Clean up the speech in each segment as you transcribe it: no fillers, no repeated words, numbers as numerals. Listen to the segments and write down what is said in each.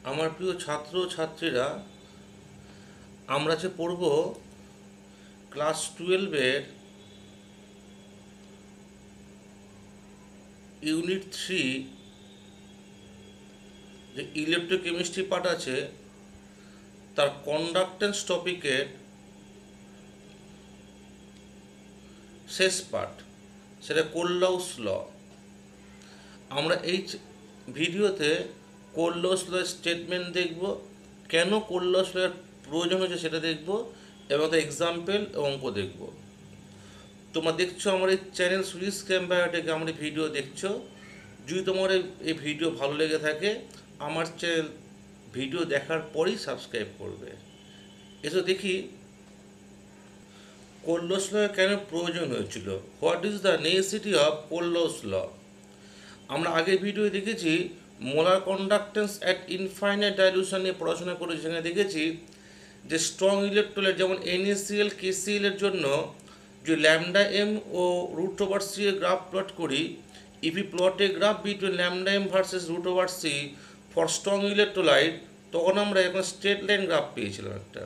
আমার প্রিয় ছাত্র ছাত্রীরা, আমরা যে পড়ব ক্লাস 12-এর ইউনিট 3, যে ইলেকট্রোকেমিস্ট্রি পার্ট আছে, তার কন্ডাক্টেন্স টপিকের শেষ পার্ট, সেটা কোললাউস ল। আমরা এই ভিডিওতে কোললাউস ল স্টেটমেন্ট দেখব, কেন কোললাউস ল প্রয়োজন হয়েছে সেটা দেখব, এবং তার এক্সাম্পল এবং অঙ্ক দেখব। তোমরা দেখছো আমার এই চ্যানেল সুইস ক্যাম্পায়ার আমার এই ভিডিও দেখছো। যদি তোমার এই ভিডিও ভালো লেগে থাকে, আমার চ্যানেল ভিডিও দেখার পরেই সাবস্ক্রাইব করবে। এসো দেখি কোললাউস ল কেন প্রয়োজন হয়েছিল। What is the necessity of Kohlrausch law? আমরা আগের ভিডিও দেখেছি molar conductance at infinite dilution নিয়ে পড়াশোনা করেছি। সেখানে দেখেছি যে স্ট্রং ইলেকট্রোলাইট যেমন NaCl KCl এর জন্য যে ল্যামডা এম ও রুট ওভার সি এর গ্রাফ প্লট করি, if you plot a graph between lambda M versus root over c for strong electrolyte, তখন আমরা এখন স্ট্রেট লাইন গ্রাফ পেয়েছিলাম একটা।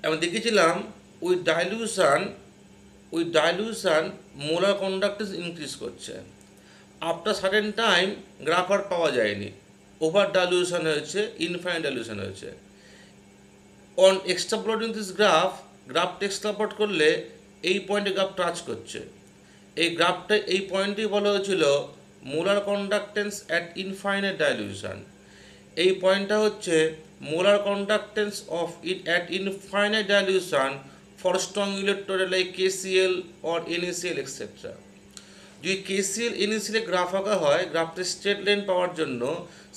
এবং দেখেছিলাম with dilution molar conductance increase করছে। আফটার সার্টেন টাইম গ্রাফ আর পাওয়া যায়নি, ওভার ডাইলিউশন হয়েছে, ইনফাইনাইট ডাইলিউশন হয়েছে। অন এক্সট্রাপোলেটিং দিস গ্রাফটা এক্সট্রাপোলেট করলে এই পয়েন্টে গ্রাফ টাচ করছে। এই পয়েন্টেই বলা হয়েছিল molar conductance at infinite dilution. এই পয়েন্টটা হচ্ছে molar conductance of it at infinite dilution for strong electrolyte like KCl or NaCl etcetera. যদি KCl NaCl গ্রাফ আঁকা হয়, গ্রাফটা স্ট্রেট লাইন পাওয়ার জন্য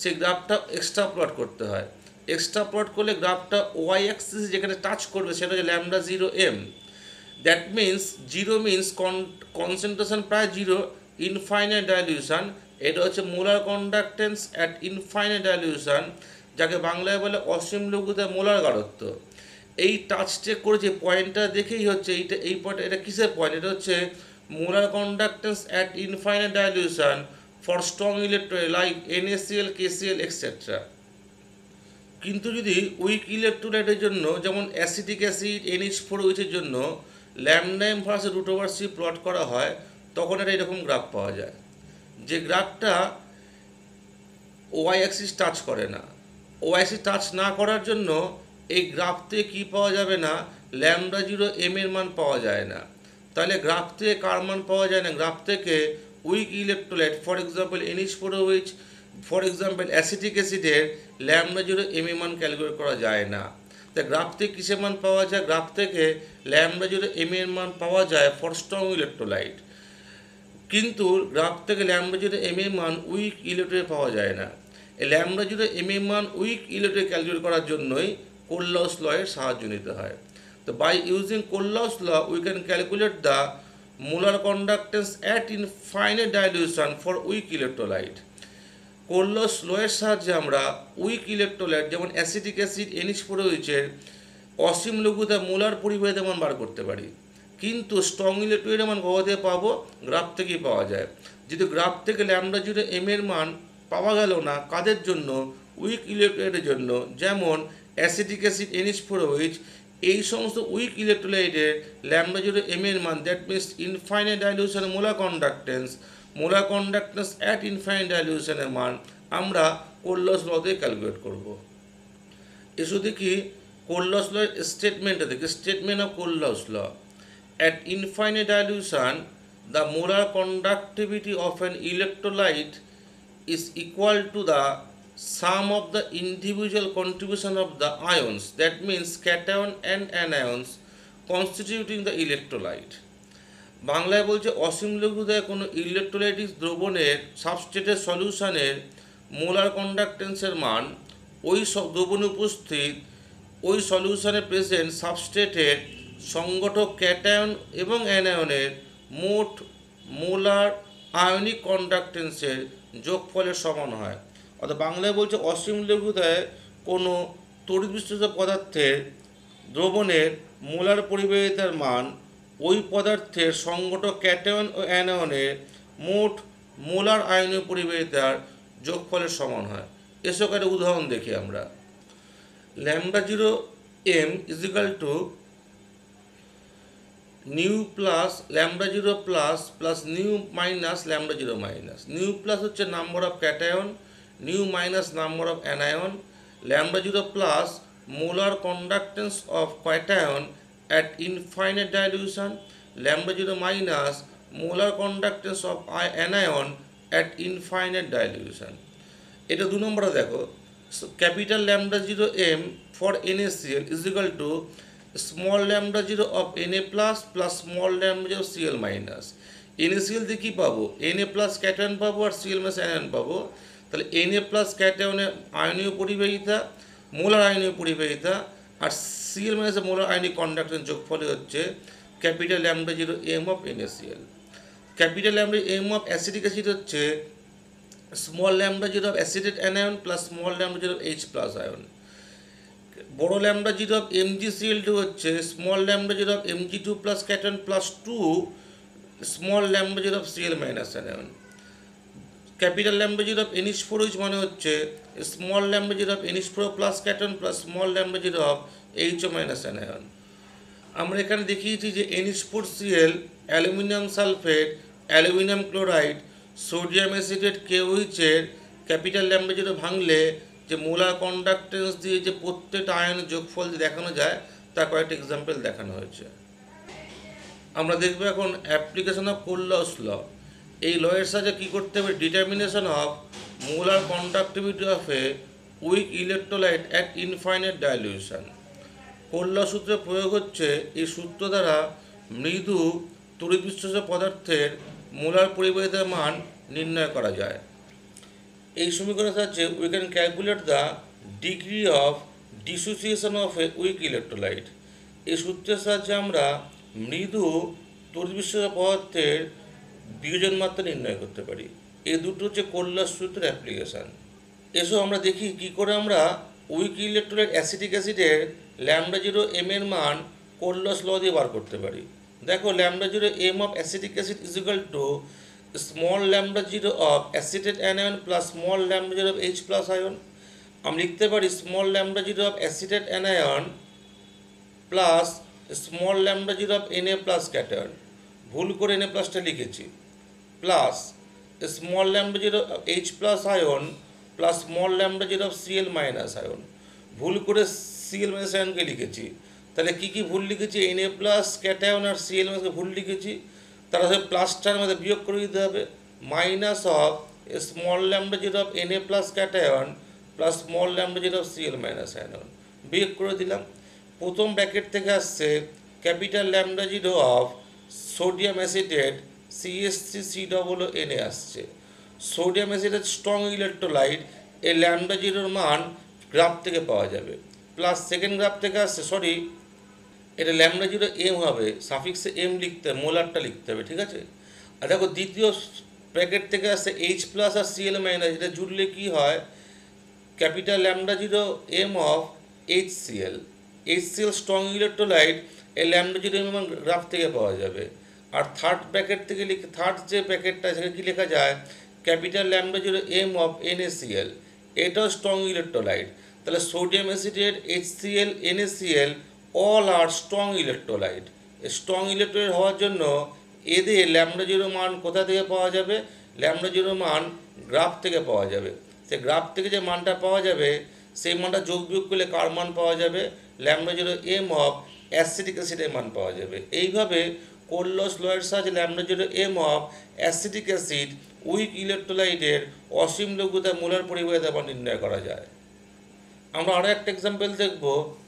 সেই গ্রাফটা এক্সট্রা প্লট করতে হয়। এক্সট্রা প্লট করলে গ্রাফটা ওয়াই অ্যাক্সিস যেখানে টাচ করবে সেটা হচ্ছে lambda 0m। That means zero means concentration প্রায় জিরো, ইনফাইনাইট ডাইলিউশন। এটা হচ্ছে molar conductance at infinite dilution, যাকে বাংলায় বলে অসীম লঘুতে মোলার গাঢ়ত্ব। এই টাচটা করেছে পয়েন্টটা দেখেই হচ্ছে এই পয়েন্ট, এটা কিসের পয়েন্ট? এটা হচ্ছে molar conductance at infinite dilution for strong electrolyte like NaCl KCl etcetera. কিন্তু যদি উইক ইলেকট্রোলাইটের জন্য, যেমন অ্যাসিটিক অ্যাসিড NH4OH এর জন্য lambda M versus root over C plot করা হয়, তখন এটা এরকম গ্রাফ পাওয়া যায়, যে গ্রাফটা ওয়াই অ্যাক্সিস টাচ করে না। ওয়াই অ্যাক্সিস টাচ না করার জন্য এই গ্রাফ থেকে কী পাওয়া যাবে না? ল্যামডা 0m এর মান পাওয়া যায় না। তাহলে গ্রাফ থেকে কার মান পাওয়া যায় না? গ্রাফ থেকে weak electrolyte, for example NH4OH, for example acetic অ্যাসিডের ল্যামডা 0m এর মান ক্যালকুলেট করা যায় না। তাই গ্রাফ থেকে কিসের মান পাওয়া যায়? গ্রাফ থেকে ল্যামডা 0m এর মান পাওয়া যায় ফর স্ট্রং ইলেকট্রোলাইট। কিন্তু গ্রাফ থেকে ল্যামডা 0m এর মান উইক ইলেকট্রোলাইট পাওয়া যায় না। এই ল্যামডা 0m এর মান উইক ইলেকট্রোলাইট ক্যালকুলেট করার জন্যই কোললাউস ল এর সাহায্য নিতে হয়। তো by using Kohlrausch law we can calculate the molar conductance at infinite dilution for weak electrolyte. Kohlrausch law এর সাহায্যে আমরা উইক ইলেকট্রোলাইট যেমন অ্যাসিটিক অ্যাসিড NH4OH এর অসীম লঘুতা মোলার পরিবাহিতার মান বার করতে পারি। কিন্তু স্ট্রং ইলেকট্রোলাইটের মান কোথা থেকে পাবো? গ্রাফ থেকেই পাওয়া যায়। যদি গ্রাফ থেকে ল্যামডা 0m এর মান পাওয়া গেল না, কাদের জন্য? উইক ইলেকট্রোলাইটের জন্য, যেমন অ্যাসিটিক অ্যাসিড NH4OH। এই সমস্ত উইক ইলেকট্রোলাইটের ল্যামডা 0m এর মান, that means infinite dilution molar conductance at infinite ডাইলিউশনের মান আমরা কোললাউস ল দিয়ে ক্যালকুলেট করব। এসো দেখি কোললাউস ল স্টেটমেন্টটা দেখি। Statement of Kohlrausch law: at infinite dilution the molar conductivity of an electrolyte is equal to the sum of the individual contribution of the ions, that means cation and anions constituting the electrolyte. বাংলায় বলছে অসীম লঘুতায় কোনো electrolytic দ্রবণের সাবস্ট্রেটের সলিউশনের molar কন্ডাক্টেন্সের মান ওই দ্রবণে উপস্থিত ওই সলিউশনে প্রেজেন্ট সাবস্ট্রেটের সংগঠক ক্যাটায়ন এবং অ্যানায়নের মোট মোলার আয়নিক কন্ডাক্টেন্সের যোগফলের সমান হয়। অর্থাৎ বাংলায় বলছে অসীম লঘুতায় কোনো তড়িৎবিশিষ্ট পদার্থের দ্রবণের মোলার পরিবাহিতার মান ওই পদার্থের সংগঠক ক্যাটায়ন ও অ্যানায়নের মোট মোলার আয়নীয় পরিবাহিতার যোগফলের সমান হয়। এসব একটা উদাহরণ দেখি আমরা। Lambda zero m is equal to nu plus lambda zero plus plus nu minus lambda zero minus. Nu plus হচ্ছে number of cation, nu minus number of anion, lambda zero plus molar conductance of cation at infinite dilution, lambda 0 minus molar conductance of anion at infinite dilution। এটা 2 নম্বরে দেখো, capital lambda 0 m for NaCl is equal to small lambda 0 of Na plus plus small lambda 0 Cl minus। NaCl দিয়ে কী পাবো? Na plus cation পাবো আর Cl minus anion পাবো। তাহলে Na plus ক্যাটায়নের আয়নীয় পরিবাহিতা, মোলার আয়নীয় পরিবাহিতা আর Cl minus molar ionic conductance যোগফলে হচ্ছে capital lambda 0 m of NaCl। Capital lambda m of acetic acid হচ্ছে small lambda 0 of acetate anion plus small lambda 0 of H plus ion. বড় ল্যামডা 0 অফ MgCl2 হচ্ছে small lambda 0 of Mg2 plus cation plus 2 small lambda 0 of Cl minus anion. Capital lambda 0 of NH4OH মানে হচ্ছে small lambda 0 of NH4 plus cation plus small lambda 0 of HO minus anion. আমরা এখানে দেখিয়েছি যে NH4Cl, aluminium sulphate, aluminium chloride, sodium acetate KOH এর capital lambda 0 ভাঙলে যে molar conductance দিয়ে যে প্রত্যেকটা আয়নের যোগফল দিয়ে দেখানো যায় তার কয়েকটা এক্সাম্পল দেখানো হয়েছে। আমরা দেখব এখন অ্যাপ্লিকেশন অফ কোললস ল। এই লয়ের সাহায্যে কী করতে হবে? Determination of molar conductivity of a weak electrolyte at infinite dilution. Kohlrausch সূত্রের প্রয়োগ হচ্ছে এই সূত্র দ্বারা মৃদু তড়িৎবিশ্লেষ্য পদার্থের মোলার পরিবাহিতার মান নির্ণয় করা যায়। এই সমীকরণের সাহায্যে we can calculate the degree of dissociation of a weak electrolyte. এই সূত্রের সাহায্যে আমরা মৃদু তড়িৎবিশ্লেষ্য পদার্থের বিয়োজন মাত্রা নির্ণয় করতে পারি। এই দুটো হচ্ছে কোললস সূত্রের অ্যাপ্লিকেশান। এসব আমরা দেখি কী করে আমরা উইক ইলেকট্রোলাইট অ্যাসিটিক অ্যাসিডের ল্যামডা 0 m এর মান কোললস ল দিয়ে বার করতে পারি। দেখো, lambda 0 m of acetic acid is equal two small lambda 0 of acetate anion plus small lambda 0 of H plus ion. আমি লিখতে পারি small lambda 0 of acetate anion plus small lambda 0 of Na plus cation, ভুল করে Na প্লাসটা লিখেছি, plus small lambda 0 of H plus ion plus small lambda 0 of Cl minus ion, ভুল করে Cl minus আয়নকে লিখেছি। তাহলে কী কী ভুল লিখেছি? Na প্লাস ক্যাটায়ন আর Cl মাইনাসকে ভুল লিখেছি, তারা সব প্লাসটার মধ্যে বিয়োগ করে দিতে হবে। Minus of small lambda 0 of Na plus cation plus small lambda 0 of Cl minus ion, বিয়োগ করে দিলাম। প্রথম ব্র্যাকেট থেকে আসছে capital lambda 0 of sodium acetate CH3COO আসছে। সোডিয়াম অ্যাসিটেট স্ট্রং ইলেকট্রোলাইট, এই ল্যামডা 0 মান গ্রাফ থেকে পাওয়া যাবে। প্লাস সেকেন্ড গ্রাফ থেকে আসছে, সরি এটা ল্যামডা 0 m হবে, সাফিক্সে m লিখতে হবে, মোলারটা লিখতে হবে, ঠিক আছে। আর দেখো দ্বিতীয় ব্র্যাকেট থেকে আসছে H প্লাস আর Cl মাইনাস, এটা জুড়লে কী হয়? Capital lambda 0 m of HCl। HCl strong electrolyte, এই ল্যামডা 0 m মান গ্রাফ থেকে পাওয়া যাবে। আর থার্ড ব্র্যাকেট থেকে থার্ড যে ব্র্যাকেটটা সেখানে কী লেখা যায়? Capital lambda 0 m of NaCl, এটাও স্ট্রং ইলেকট্রোলাইট। তাহলে sodium acetate, HCl, NaCl all are strong electrolyte. Strong electrolyte হওয়ার জন্য এদের ল্যামডা 0 মান কোথা থেকে পাওয়া যাবে? ল্যামডা 0 মান গ্রাফ থেকে পাওয়া যাবে। সেই গ্রাফ থেকে যে মানটা পাওয়া যাবে সেই মানটা যোগ বিয়োগ করলে কার মান পাওয়া যাবে? ল্যামডা 0 m অফ অ্যাসিটিক অ্যাসিডের মান পাওয়া যাবে। এইভাবে কোললস লয়ের সাহায্যে lambda 0 m of acetic acid weak ইলেকট্রোলাইটের অসীম লঘুতা মোলার পরিবাহিতার মান নির্ণয় করা যায়। আমরা আরও একটা এক্সাম্পল দেখব।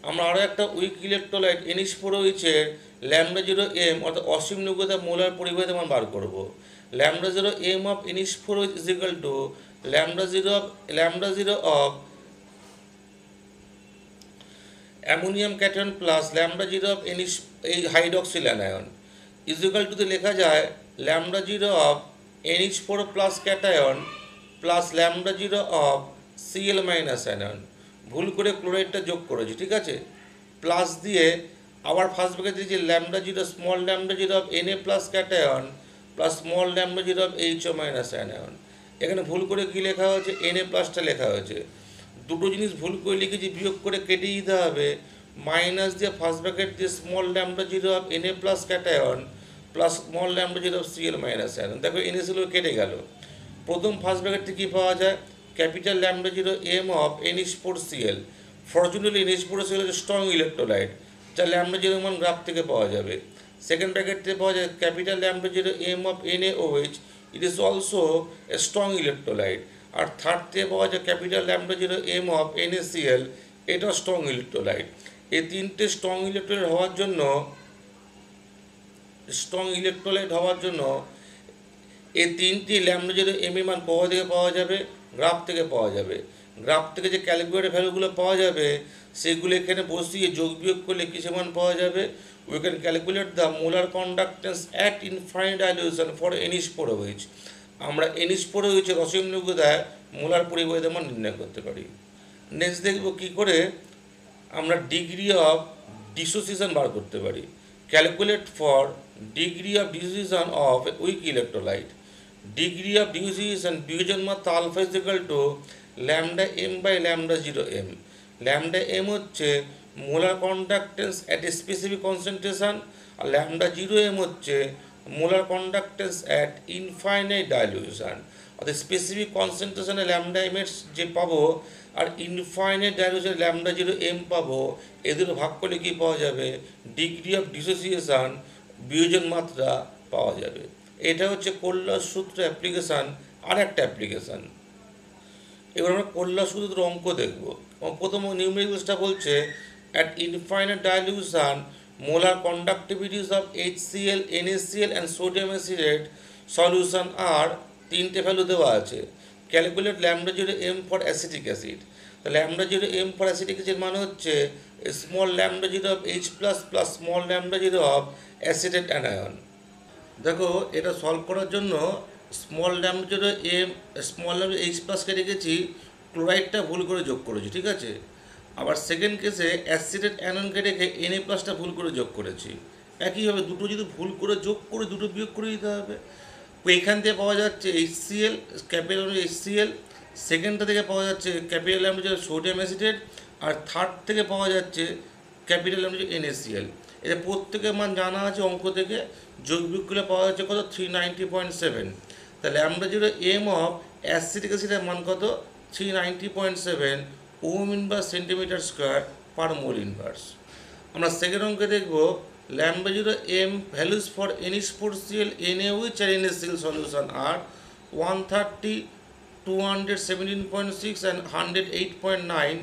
আমরা আরও একটা উইক ইলেকট্রোলাইট NH4OH এর ল্যামডা 0 m অর্থাৎ অসীম লঘুতা মোলার পরিবাহিতার মান বার করব। Lambda 0 m of NH4OH is equal to lambda 0 of ammonium cation plus lambda 0 of এই hydroxyl anion is equal to লেখা যায় lambda 0 of NH4 plus cation plus lambda 0 of Cl minus anion, ভুল করে ক্লোরাইডটা যোগ করেছি, ঠিক আছে। প্লাস দিয়ে আবার ফার্স্ট ব্র্যাকেট দিয়েছি lambda 0 small lambda 0 of Na plus cation plus small lambda 0 of HO minus anion. এখানে ভুল করে কী লেখা হয়েছে? Na প্লাসটা লেখা হয়েছে। দুটো জিনিস ভুল করে লিখেছি, বিয়োগ করে কেটে দিতে হবে। মাইনাস দিয়ে ফার্স্ট ব্র্যাকেট দিয়ে small lambda zero of N A plus cation plus small lambda zero of C L minus ion. দেখো এনএসিএল কেটে গেল। প্রথম ফার্স্ট ব্র্যাকেট থেকে কী পাওয়া যায়, capital lambda zero M of N H four C L. Fortunately N H four C L হচ্ছে স্ট্রং ইলেকট্রোলাইট, যা ল্যামডা জিরো মান গ্রাফ থেকে পাওয়া যাবে। সেকেন্ড ব্র্যাকেট থেকে পাওয়া যায় capital lambda zero M of NaOH, it is also a strong electrolyte. আর থার্ড থেকে পাওয়া যায় capital lambda zero M of NaCl, এটা স্ট্রং ইলেকট্রোলাইট। এই তিনটে স্ট্রং ইলেকট্রোলাইট হওয়ার জন্য এই তিনটি ল্যামডা জিরো এম এর মান কোথা থেকে পাওয়া যাবে, গ্রাফ থেকে পাওয়া যাবে। গ্রাফ থেকে যে ক্যালকুলেটেড ভ্যালুগুলো পাওয়া যাবে সেগুলো এখানে বসিয়ে যোগ বিয়োগ করলে কিসে মান পাওয়া যাবে, we can calculate the molar conductance at infinite dilution for NH4OH। আমরা NH4OH এর অসীম নির্গতায় মোলার পরিবাহিতার মান নির্ণয় করতে পারি। নেক্সট দেখব কী করে আমরা ডিগ্রি অফ ডিসোসিয়েশন বার করতে পারি। Calculate for degree of dissociation of weak electrolyte. Degree of dissociation বিয়োজন মাত্রা alpha is equal to lambda m by lambda zero m. Lambda m হচ্ছে molar conductance at a specific concentration, আর lambda zero m হচ্ছে molar conductance at infinite dilution. অর্থাৎ specific কনসেন্ট্রেশনে lambda m এর যে পাবো আর ইনফাইনাইট ডাইলিউশনে ল্যামডা জিরো এম পাবো, এদের ভাগ করলে কী পাওয়া যাবে, ডিগ্রি অফ ডিসোসিয়েশন বিয়োজন মাত্রা পাওয়া যাবে। এটা হচ্ছে কোল্লার সূত্র অ্যাপ্লিকেশান। আর একটা অ্যাপ্লিকেশান, এবার আমরা কোল্লার সূত্র অঙ্ক দেখব। প্রথম নিউমেরিক্যালসটা বলছে at infinite dilution molar conductivities of HCl, NaCl and sodium acetate solution আর তিনটে ভ্যালু দেওয়া আছে। Calculate lambda zero M for acetic acid. তো lambda zero M for acetic acid মানে হচ্ছে small lambda zero of H plus plus small lambda zero of acetate anion. দেখো এটা solve করার জন্য small lambda zero m small lambda H প্লাসকে রেখেছি, ক্লোরাইডটা ভুল করে যোগ করেছি, ঠিক আছে। আবার সেকেন্ড কেসে অ্যাসিটেট অ্যানায়নকে রেখে Na প্লাসটা ভুল করে যোগ করেছি। একইভাবে দুটো যদি ভুল করে যোগ করে দুটো বিয়োগ করে দিতে হবে। এখান থেকে পাওয়া যাচ্ছে HCl, ক্যাপিটাল HCl, সেকেন্ডটা থেকে পাওয়া যাচ্ছে ক্যাপিটাল ল্যামডা সোডিয়াম অ্যাসিটেট, আর থার্ড থেকে পাওয়া যাচ্ছে ক্যাপিটাল ল্যামডা NaCl। এদের প্রত্যেকের মান জানা আছে অঙ্ক থেকে, যোগ বিয়োগ করলে পাওয়া যাচ্ছে কত, 390.7। তাহলে lambda zero M of acetic অ্যাসিডের মান কত, 390.7 ohm inverse centimetre square per mole inverse. আমরা সেকেন্ড অঙ্কে দেখব lambda zero M values for NH4Cl, NaOH আর NaCl সলিউশন আর 130, 217.6 and 108.9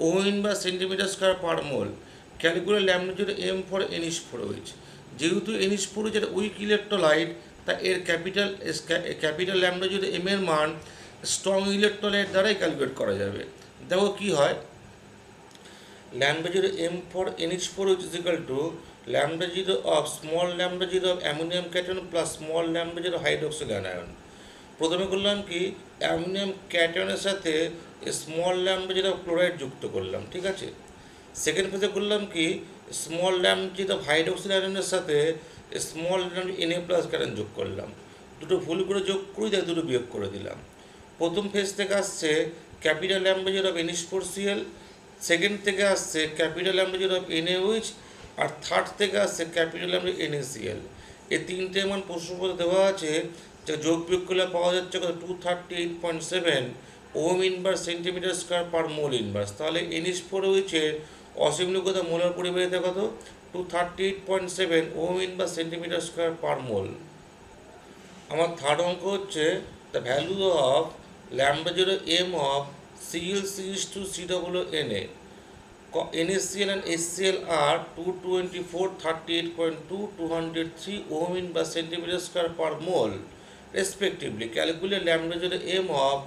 ohm inverse centimetre square per mole. Calculate lambda zero M for NH4OH। যেহেতু NH4OH এর weak electrolyte, তা এর capital lambda zero M এর মান স্ট্রং ইলেকট্রোলাইট দ্বারাই calculate করা যাবে। দেখো কী হয়, lambda zero M for NH4OH is equal to lambda zero of small lambda zero of ammonium cation plus small lambda zero hydroxyl anion. প্রথমে করলাম কি, অ্যামোনিয়াম ক্যাটায়নের সাথে স্মল ল্যামডা জিরো ক্লোরাইড যুক্ত করলাম, ঠিক আছে। সেকেন্ড ফেজে করলাম কি, স্মল ল্যামডা জিরো হাইড্রোক্সিল অ্যানায়নের সাথে small lambda Na plus cation যোগ করলাম। দুটো ভুল করে যোগ করি, তাই দুটো বিয়োগ করে দিলাম। প্রথম ফেজ থেকে আসছে capital lambda zero of NH4Cl, second থেকে আসছে capital lambda zero of NaOH, আর থার্ড থেকে আসছে ক্যাপিটাল ল্যামডা NaCl। এই তিনটে মান প্রশ্নপত্রে দেওয়া আছে, যে যোগ বিয়োগ করলে পাওয়া যাচ্ছে কত, 238.7 ohm inverse centimetre square per mole inverse. তাহলে NH4OH এর অসীম নির্গত মোলার পরিবাহিতা কত, 238.7 ohm inverse centimetre square per mole. আমার থার্ড অঙ্ক হচ্ছে the value of lambda zero M of ClCH2COONA। NaCl and HCl are 224, 38.2, 203 ohm inverse centimeter square per mole respectively. Calculate lambda zero m of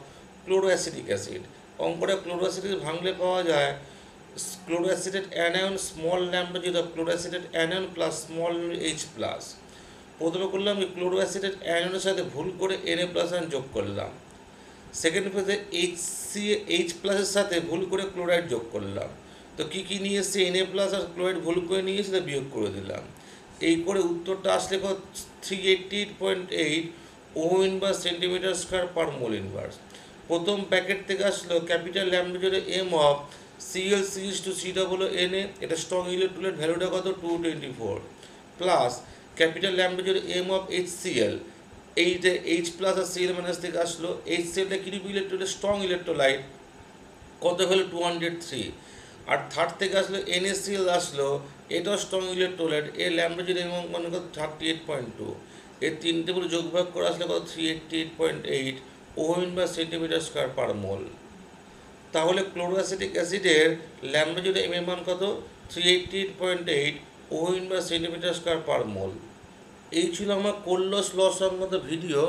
chloroacetic acid. অঙ্কটা ক্লোরোঅ্যাসিড ভাঙলে পাওয়া যায় chloroacetate anion small lambda zero chloroacetate anion plus small H plus. প্রথমে করলাম এই ক্লোরোঅ্যাসিডেট অ্যানায়নের সাথে ভুল করে Na প্লাস আয়ন যোগ করলাম। সেকেন্ড ফেজে H প্লাসের সাথে ভুল করে ক্লোরাইড যোগ করলাম। তো কী কী নিয়ে এসছে, Na প্লাস আর ক্লোরাইড ভুল করে নিয়ে এসে বিয়োগ করে দিলাম। এই করে উত্তরটা আসলে 388.8 ohm inverse centimetre square per mole inverse. প্রথম প্যাকেট থেকে আসলো capital lambda zero M of CL series to C double N A, এটা স্ট্রং ইলেকট্রোলাইট ভ্যালুটা কত 224, plus capital lambda zero M of H CL, এইটা এইচ প্লাস আর CL minus থেকে আসলো এইচ সিএলটা কিরূপ ইলেকট্রোলাইট, স্ট্রং ইলেকট্রোলাইট, কত হলো 203, আর থার্ড থেকে আসলো এনএসিএল আসলো, এটাও স্ট্রং ইলেকট্রোলাইট, এর ল্যাম্ডা জুড়ে এবং মনে করো 38.2, এর তিনটে গুলো যোগভাগ করে আসলে কত 388.8 ওহম বা সেন্টিমিটার স্কোয়ার পার মোল। তাহলে ক্লোরোঅ্যাসিটিক অ্যাসিডের ল্যাম্ডা জুড়ে এম এর মান কত 388.8 ওহম বা সেন্টিমিটার স্কোয়ার পার মোল। এই ছিল আমার কোল্লস ল সংক্রান্ত ভিডিও।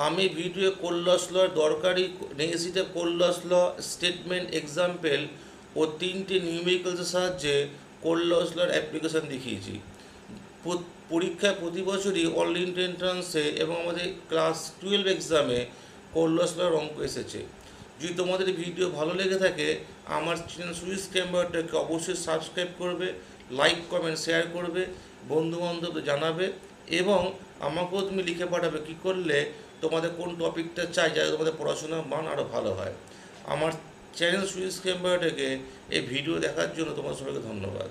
আমি ভিডিও কোল্লস লর দরকারি নেগেসিটিভ কোল্লস ল স্টেটমেন্ট এক্সাম্পল ও তিনটে নিউমেরিক্যালসের সাহায্যে কোল্লস লর অ্যাপ্লিকেশান দেখিয়েছি। পরীক্ষায় প্রতি বছরই অল ইন্ডিয়া এন্ট্রান্সে এবং আমাদের ক্লাস 12 এক্সামে কোল্লস লর অঙ্ক এসেছে। যদি তোমাদের ভিডিও ভালো লেগে থাকে আমার চ্যানেল সুইস ক্যাম্বারটাকে অবশ্যই সাবস্ক্রাইব করবে, লাইক কমেন্ট শেয়ার করবে, বন্ধুবান্ধবদের জানাবে, এবং আমাকেও তুমি লিখে পাঠাবে কী করলে তোমাদের কোন টপিকটা চাই যাতে তোমাদের পড়াশোনার মান আরও ভালো হয়। আমার চ্যানেল সুইস ক্যাম্বারটাকে এই ভিডিও দেখার জন্য তোমার সবাইকে ধন্যবাদ।